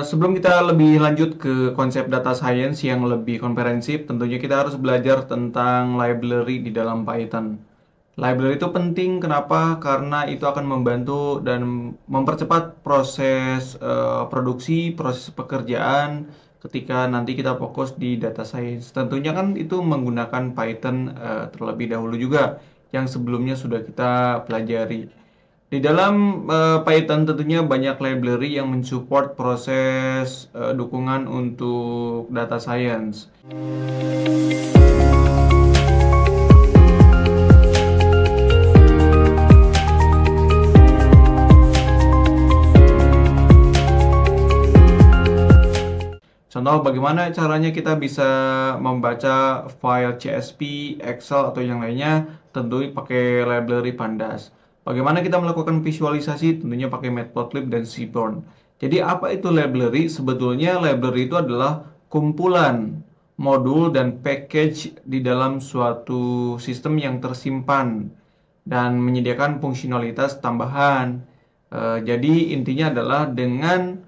Sebelum kita lebih lanjut ke konsep data science yang lebih komprehensif, tentunya kita harus belajar tentang library di dalam Python. Library itu penting, kenapa? Karena itu akan membantu dan mempercepat proses produksi, proses pekerjaan ketika nanti kita fokus di data science. Tentunya kan itu menggunakan Python terlebih dahulu juga, yang sebelumnya sudah kita pelajari. Di dalam Python tentunya banyak library yang mensupport proses dukungan untuk data science. Contoh bagaimana caranya kita bisa membaca file CSV, Excel, atau yang lainnya, tentu pakai library Pandas. Bagaimana kita melakukan visualisasi, tentunya pakai Matplotlib dan Seaborn. Jadi apa itu library? Sebetulnya library itu adalah kumpulan modul dan package di dalam suatu sistem yang tersimpan dan menyediakan fungsionalitas tambahan. Jadi intinya adalah dengan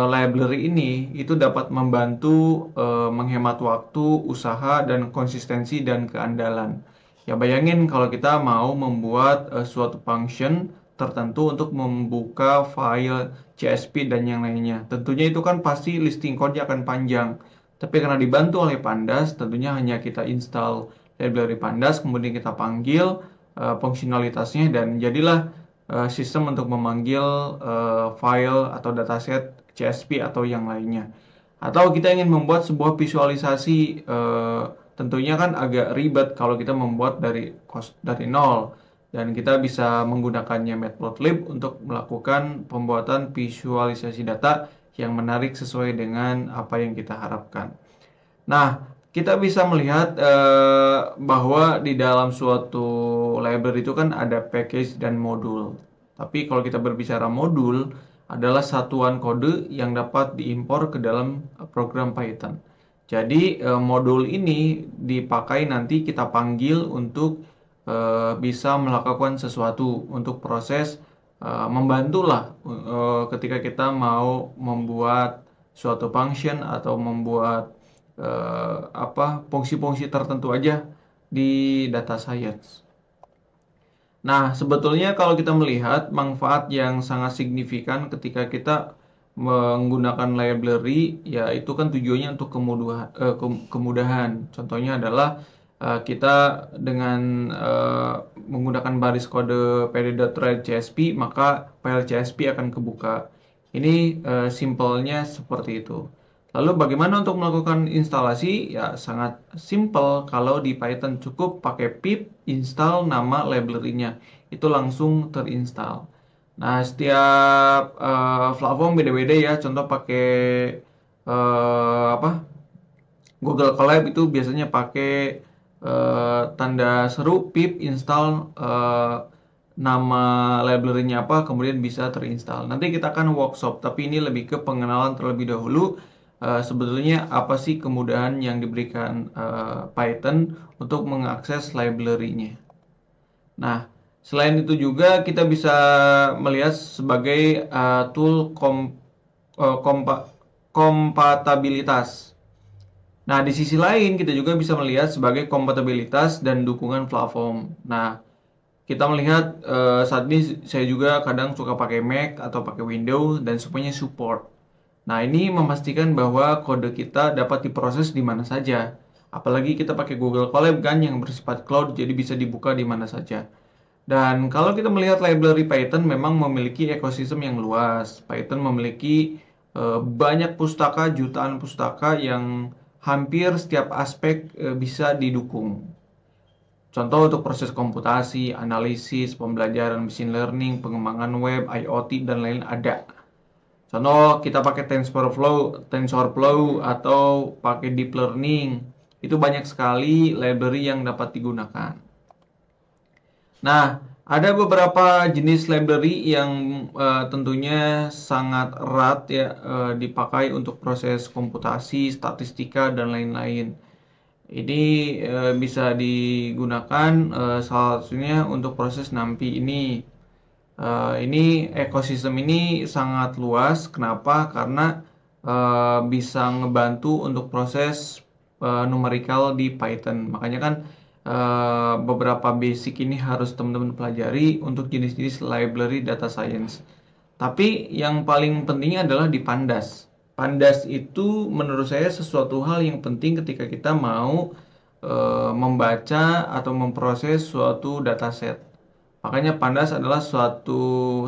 library ini itu dapat membantu menghemat waktu, usaha, dan konsistensi dan keandalan. Ya bayangin kalau kita mau membuat suatu function tertentu untuk membuka file CSV dan yang lainnya. Tentunya itu kan pasti listing code-nya akan panjang. Tapi karena dibantu oleh Pandas, tentunya hanya kita install library Pandas, kemudian kita panggil fungsionalitasnya dan jadilah sistem untuk memanggil file atau dataset CSV atau yang lainnya. Atau kita ingin membuat sebuah visualisasi, tentunya kan agak ribet kalau kita membuat dari nol. Dan kita bisa menggunakannya Matplotlib untuk melakukan pembuatan visualisasi data yang menarik sesuai dengan apa yang kita harapkan. Nah, kita bisa melihat bahwa di dalam suatu library itu kan ada package dan modul. Tapi kalau kita berbicara modul, adalah satuan kode yang dapat diimpor ke dalam program Python. Jadi modul ini dipakai nanti kita panggil untuk bisa melakukan sesuatu untuk proses membantulah ketika kita mau membuat suatu function atau membuat fungsi-fungsi tertentu aja di data science. Nah, sebetulnya kalau kita melihat manfaat yang sangat signifikan ketika kita menggunakan library, ya itu kan tujuannya untuk kemudahan. Contohnya adalah kita dengan menggunakan baris kode pd.write CSV, maka file CSV akan kebuka. Ini simpelnya seperti itu. Lalu bagaimana untuk melakukan instalasi? Ya sangat simple, kalau di Python cukup pakai pip install nama library-nya. Itu langsung terinstall. Nah, setiap platform beda-beda ya. Contoh pakai Google Colab itu biasanya pakai tanda seru pip install nama library-nya apa, kemudian bisa terinstall. Nanti kita akan workshop, tapi ini lebih ke pengenalan terlebih dahulu. Sebetulnya apa sih kemudahan yang diberikan Python untuk mengakses library-nya. Nah, selain itu juga kita bisa melihat sebagai tool kompatibilitas. Nah, di sisi lain kita juga bisa melihat sebagai kompatibilitas dan dukungan platform. Nah, kita melihat saat ini saya juga kadang suka pakai Mac atau pakai Windows dan semuanya support. Nah, ini memastikan bahwa kode kita dapat diproses di mana saja. Apalagi kita pakai Google Colab kan yang bersifat cloud, jadi bisa dibuka di mana saja. Dan kalau kita melihat library Python memang memiliki ekosistem yang luas. Python memiliki banyak pustaka, jutaan pustaka yang hampir setiap aspek bisa didukung. Contoh untuk proses komputasi, analisis, pembelajaran machine learning, pengembangan web, IoT, dan lain ada. Contoh kita pakai TensorFlow atau pakai Deep Learning. Itu banyak sekali library yang dapat digunakan. Nah, ada beberapa jenis library yang tentunya sangat erat ya dipakai untuk proses komputasi, statistika, dan lain-lain. Ini bisa digunakan salah satunya untuk proses NumPy ini. Ini ekosistem ini sangat luas. Kenapa? Karena bisa ngebantu untuk proses numerical di Python. Makanya kan beberapa basic ini harus teman-teman pelajari untuk jenis-jenis library data science. Tapi yang paling pentingnya adalah di Pandas. Pandas itu menurut saya sesuatu hal yang penting ketika kita mau membaca atau memproses suatu dataset. Makanya Pandas adalah salah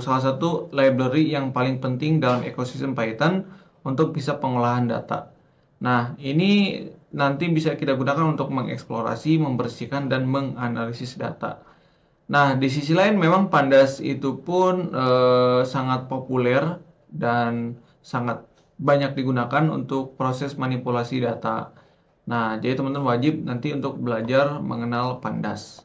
satu library yang paling penting dalam ekosistem Python untuk bisa pengolahan data. Nah, ini nanti bisa kita gunakan untuk mengeksplorasi, membersihkan, dan menganalisis data. Nah, di sisi lain memang Pandas itu pun sangat populer dan sangat banyak digunakan untuk proses manipulasi data. Nah, jadi teman-teman wajib nanti untuk belajar mengenal Pandas.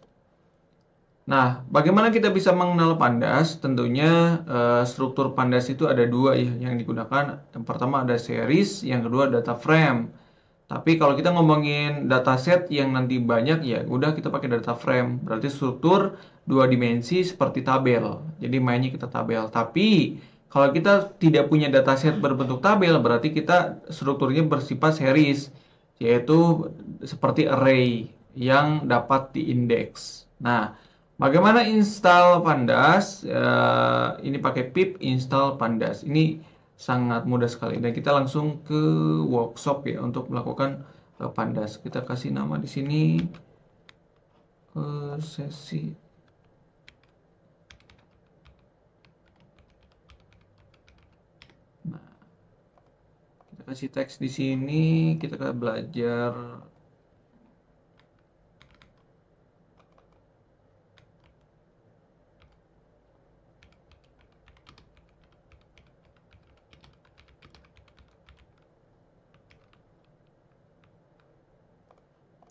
Nah, bagaimana kita bisa mengenal Pandas? Tentunya struktur Pandas itu ada dua ya yang digunakan. Yang pertama ada series, yang kedua data frame. Tapi kalau kita ngomongin dataset yang nanti banyak ya udah kita pakai data frame. Berarti struktur dua dimensi seperti tabel. Jadi mainnya kita tabel. Tapi kalau kita tidak punya dataset berbentuk tabel berarti kita strukturnya bersifat series, yaitu seperti array yang dapat diindeks. Nah, bagaimana install Pandas? Ini pakai pip install Pandas. Ini sangat mudah sekali dan kita langsung ke workshop ya untuk melakukan Pandas. Kita kasih nama di sini sesi. Nah, kita kasih teks di sini, kita akan belajar.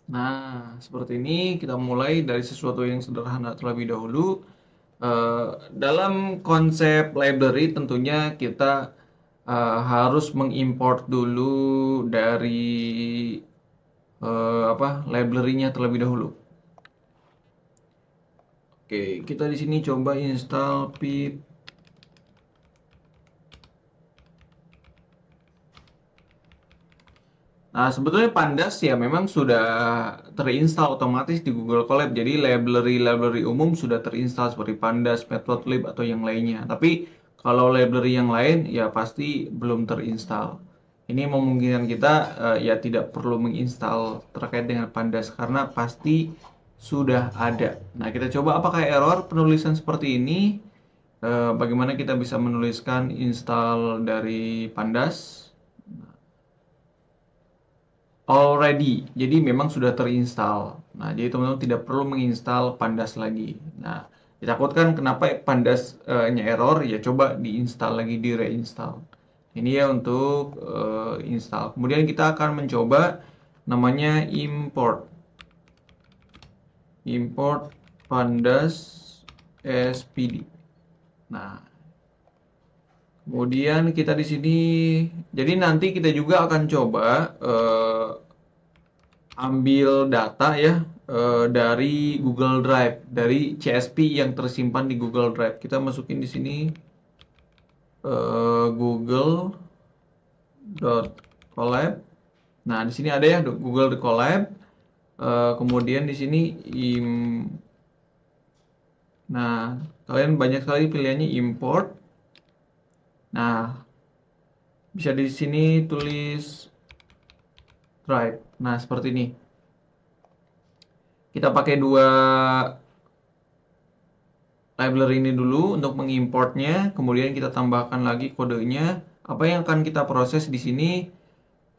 Nah, seperti ini kita mulai dari sesuatu yang sederhana terlebih dahulu. Dalam konsep library tentunya kita harus mengimport dulu dari library-nya terlebih dahulu. Oke, kita di sini coba install pip. Nah, sebetulnya Pandas ya memang sudah terinstall otomatis di Google Colab. Jadi library-library umum sudah terinstall seperti Pandas, Matplotlib atau yang lainnya. Tapi kalau library yang lain ya pasti belum terinstall. Ini memungkinkan kita ya tidak perlu menginstal terkait dengan Pandas karena pasti sudah ada. Nah, kita coba apakah error penulisan seperti ini. Bagaimana kita bisa menuliskan install dari Pandas? Already, jadi memang sudah terinstall. Nah, jadi teman-teman tidak perlu menginstal Pandas lagi. Nah, ditakutkan kenapa Pandas-nya error, ya coba diinstal lagi, di reinstall. Ini ya untuk install. Kemudian kita akan mencoba namanya import. Import Pandas SPD. Nah, kemudian kita di sini, jadi nanti kita juga akan coba ambil data ya dari Google Drive, dari CSP yang tersimpan di Google Drive. Kita masukin di sini google.colab. Nah, di sini ada ya Google.colab. Kemudian di sini nah, kalian banyak sekali pilihannya import. Nah, bisa di sini tulis drive. Nah, seperti ini. Kita pakai dua library ini dulu untuk mengimportnya, kemudian kita tambahkan lagi kodenya. Apa yang akan kita proses di sini?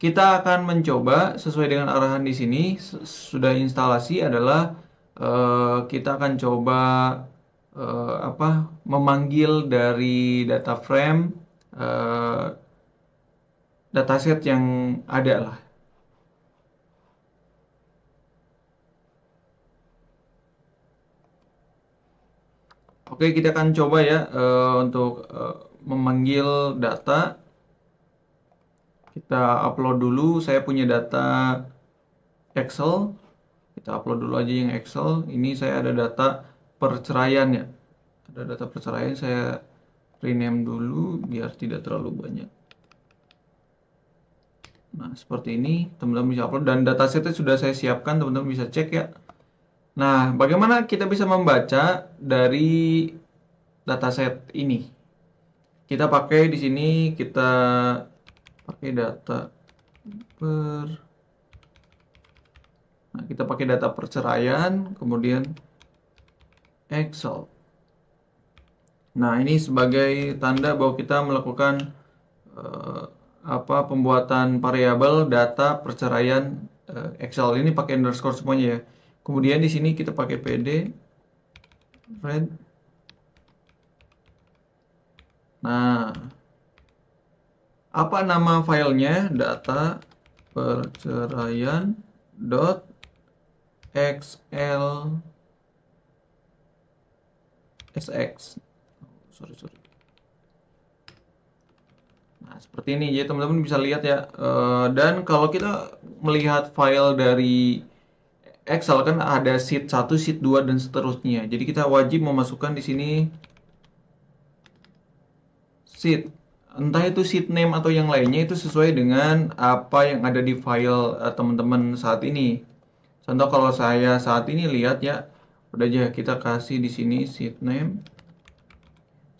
Kita akan mencoba sesuai dengan arahan di sini. Sudah instalasi adalah kita akan coba memanggil dari data frame dataset yang ada lah. Oke, kita akan coba ya untuk memanggil data. Kita upload dulu. Saya punya data Excel. Kita upload dulu aja yang Excel. Ini saya ada data perceraian ya. Ada data perceraian, saya rename dulu biar tidak terlalu banyak. Nah, seperti ini teman-teman bisa upload dan datasetnya sudah saya siapkan, teman-teman bisa cek ya. Nah, bagaimana kita bisa membaca dari dataset ini? Kita pakai di sini, kita pakai data per Nah, kita pakai data perceraian, kemudian Excel. Nah, ini sebagai tanda bahwa kita melakukan eh, pembuatan variabel data perceraian Excel. Ini pakai underscore semuanya ya. Kemudian di sini kita pakai PD red. Nah, apa nama filenya? Data perceraian dot XL SX. Sorry. Nah, seperti ini. Jadi teman-teman bisa lihat ya. Dan kalau kita melihat file dari Excel kan ada sheet 1, sheet 2 dan seterusnya. Jadi kita wajib memasukkan di sini sheet. Entah itu sheet name atau yang lainnya itu sesuai dengan apa yang ada di file teman-teman saat ini. Contoh kalau saya saat ini lihat ya, udah aja kita kasih di sini sheet name.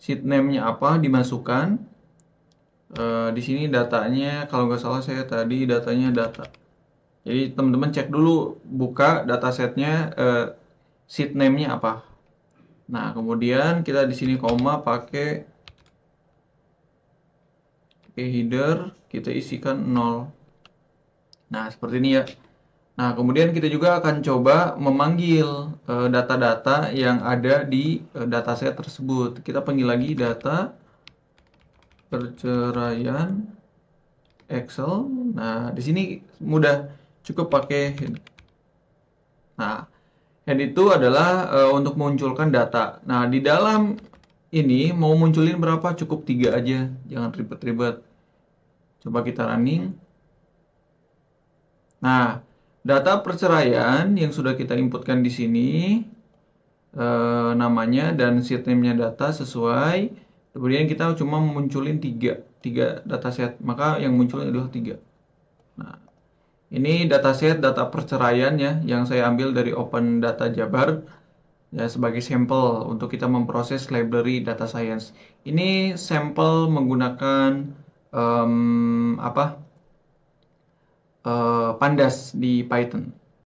Sheet name-nya apa dimasukkan. Di sini datanya kalau nggak salah saya tadi datanya data. Jadi teman-teman cek dulu buka datasetnya sheet name-nya apa. Nah, kemudian kita di sini koma pakai header, kita isikan 0. Nah, seperti ini ya. Nah, kemudian kita juga akan coba memanggil data-data yang ada di dataset tersebut. Kita panggil lagi data perceraian Excel. Nah, di sini mudah, cukup pakai head. Nah, head itu adalah untuk munculkan data. Nah, di dalam ini mau munculin berapa? Cukup 3 aja, jangan ribet-ribet. Coba kita running. Nah, data perceraian yang sudah kita inputkan di sini namanya dan sheet name-nya data sesuai. Kemudian kita cuma munculin 3 dataset, maka yang muncul adalah 3. Nah, ini dataset data perceraian ya yang saya ambil dari Open Data Jabar ya sebagai sampel untuk kita memproses library data science. Ini sampel menggunakan Pandas di Python.